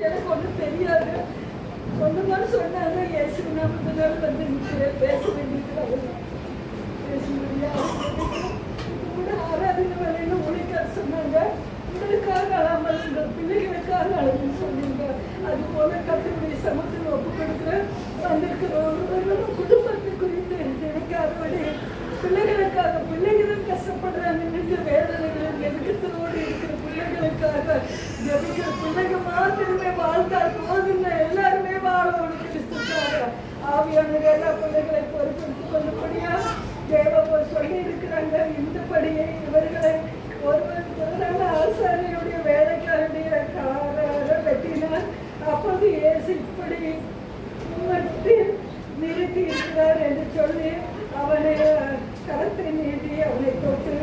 எனக்கு ஒன்றும் தெரியாது. சொந்தமாக சொன்னாங்க, இயேசு நாமத்தினால் வந்து பேச வேண்டியது பேச முடியாது. கூட ஆராதனை வேலைன்னு உழைக்காது சொன்னாங்க. உங்களுக்காக அழாமல் உங்கள் பிள்ளைகளுக்காக அழகுன்னு சொன்னீங்க. அது போல கர்த்தருடைய சமத்தில் ஒப்பு கொடுக்குற வந்திருக்கிற ஒருவர்களும் குடும்பத்தை குறித்து நினைக்காதபடி பிள்ளைகளும் கஷ்டப்படுறாங்க. நின்று வேதனைகளும் நெருக்கத்தோடு இருக்கிற பிள்ளைகளுக்காக ஜபிக்கிற பிள்ளைகள் மாத்திரமே வாழ்ந்தால் போதுங்க. எல்லாருமே வாழணும் கிறிஸ்துக்காக. ஆவியானவர் எல்லா பிள்ளைகளை பொறுப்பெடுத்துக் கொள்ளப்படியா தேவ சொல்லி இருக்கிறாங்க. இந்தபடியே இவர்களை ஒருவர் ஆசாரியுடைய வேலைக்காரனுடைய காரை வெட்டினார். அப்போது இயேசு இப்படி நிறுத்தி இருக்கிறார் என்று சொல்லி அவனை கரத்தை நீட்டி அவனை தொட்டு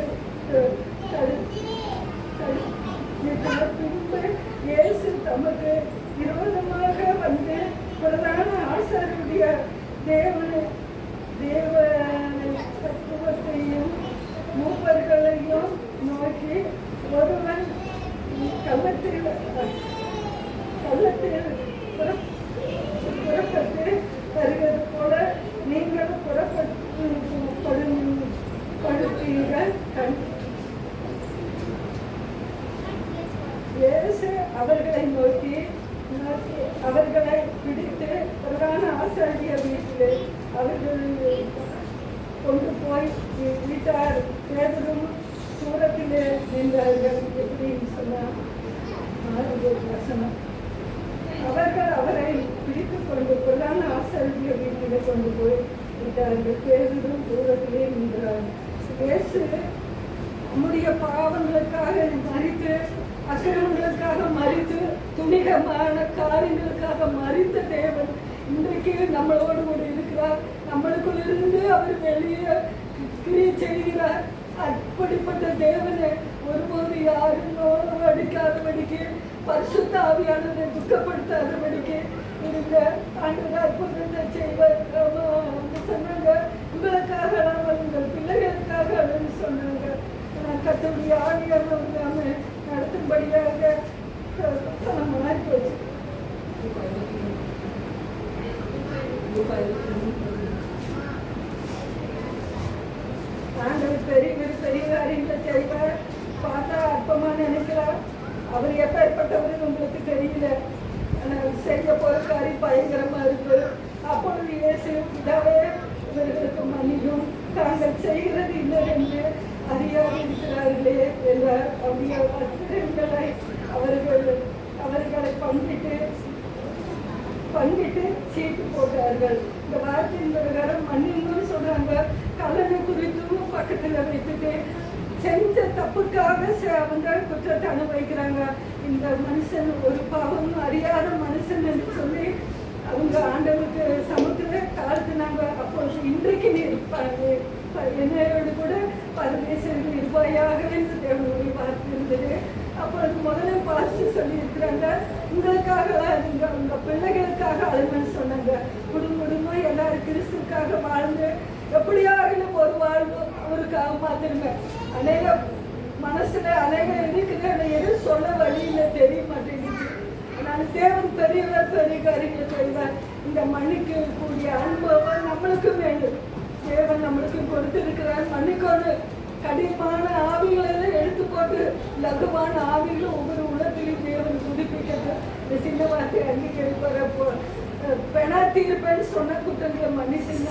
பின்பு இயேசு தமக்கு விரோதமாக வந்து பிரதான ஆசாரியுடைய தேவ தத்துவத்தையும் மூப்பர்களையும் நோக்கி, ஒருவன் கள்ளத்தில் புறப்பட்டு வருவது போல நீங்கள் புறப்படுத்தீர்கள். இயேசு அவர்களை நோக்கி அவர்களை பிடித்து பிரதான ஆசாரிய வீட்டில் அவர்கள் கொண்டு போய் விட்டார். பேதரும் தூரத்திலே நின்றார்கள். எப்படின்னு சொன்னார் வசனம். அவர்கள் அவரை பிடித்து கொண்டு பிரதான ஆசாரிய வீட்டிலே கொண்டு போய் விட்டார்கள். பேதரும் தூரத்திலே நின்றார்கள். இயேசு நம்முடைய பாவங்களுக்காக மரித்து, அக்கிரமங்களுக்காக மரித்து, துணிகமான காரியங்களுக்காக மரித்த தேவன் இன்றைக்கு நம்மளோடு கூட இருக்கிறார். நம்மளுக்குள் இருந்து அவர் வெளியே கிரியை செய்கிறார். அப்படிப்பட்ட தேவனை ஒருபோது யாரும் அடிக்காதபடிக்கு, பரிசுத்த ஆவியானவரை துக்கப்படுத்தாதபடிக்கு இருந்த ஆண்டவர் அற்புதத்தை செய்வார் சொன்னாங்க. உங்களுக்காக உங்கள் பிள்ளைகளுக்காக சொன்னாங்க. கர்த்தருடைய ஆவியானவர் நடத்தும்படியாக மாறி போச்சு. ஆண்டவர் பெரிய காரியங்களை செய்வார். பார்த்தா அற்பமா நினைக்கிறார். அவர் எப்பேற்பட்டவர் உங்களுக்கு தெரியல. செய்ய போற காரியம் பயங்கரமா இருக்கு. அப்பொழுது இயேசு இதாவே இவர்களுக்கு மன்னியும், தாங்கள் செய்கிறது இன்னதென்று அறியாது இருக்கிறார்களே என்ற அவருடைய அத்திரங்களை அவர்களை பங்கிட்டு சீட்டு போட்டார்கள். இந்த வார்த்தையின் பிரகாரம் மன்னிங்கன்னு சொல்றாங்க. கல்லணை குறித்தும் பக்கத்தில் வைத்துட்டு செஞ்ச தப்புக்காக அவங்க குற்றத்தை அனுபவிக்கிறாங்க. இந்த மனுஷன் ஒரு பாவம் அறியாத மனுஷன் என்று சொல்லி அவங்க ஆண்டவருக்கு சமத்துல தாழ்த்தினாங்க. அப்போது இன்றைக்கு நீ என்னோடு கூட பரமேஸ்வரன் இருப்பாயாக என்று தேவனுடைய வார்த்தை இருந்தது. அப்பொழுது முதல்ல பார்த்து சொல்லி இருக்கிறாங்க, உங்களுக்காக உங்க பிள்ளைகளுக்காக அழுமன்னு சொன்னாங்க. குடும்பமா எல்லாரும் கிறிஸ்துக்காக வாழ்ந்து எப்படியாவது ஒரு வாழ்வு அவருக்காக மாத்திருங்க. அநேக மனசுல அநேக இருக்கிற எது சொல்ல வழியில தெரிய மாட்டேங்குது. நான் தேவன் பெரிய காரியங்களை செய்வார். இந்த மன்னிக்க கூடிய அனுபவம் நம்மளுக்கும் வேண்டும். தேவன் நம்மளுக்கு கொடுத்திருக்கிறார். மன்னிக்கோடு கடினமான ஆவிகளை எடுத்து போட்டு லகுவான ஆவிகளும் ஒவ்வொரு உலகத்திலையும் தேவன் புதுப்பிக்கிறது. இந்த சின்ன வார்த்தை அங்கீகரிப்பார். பெணா தீர்ப்பேன்னு சொன்ன குற்றங்களை மன்னிச்சுங்க.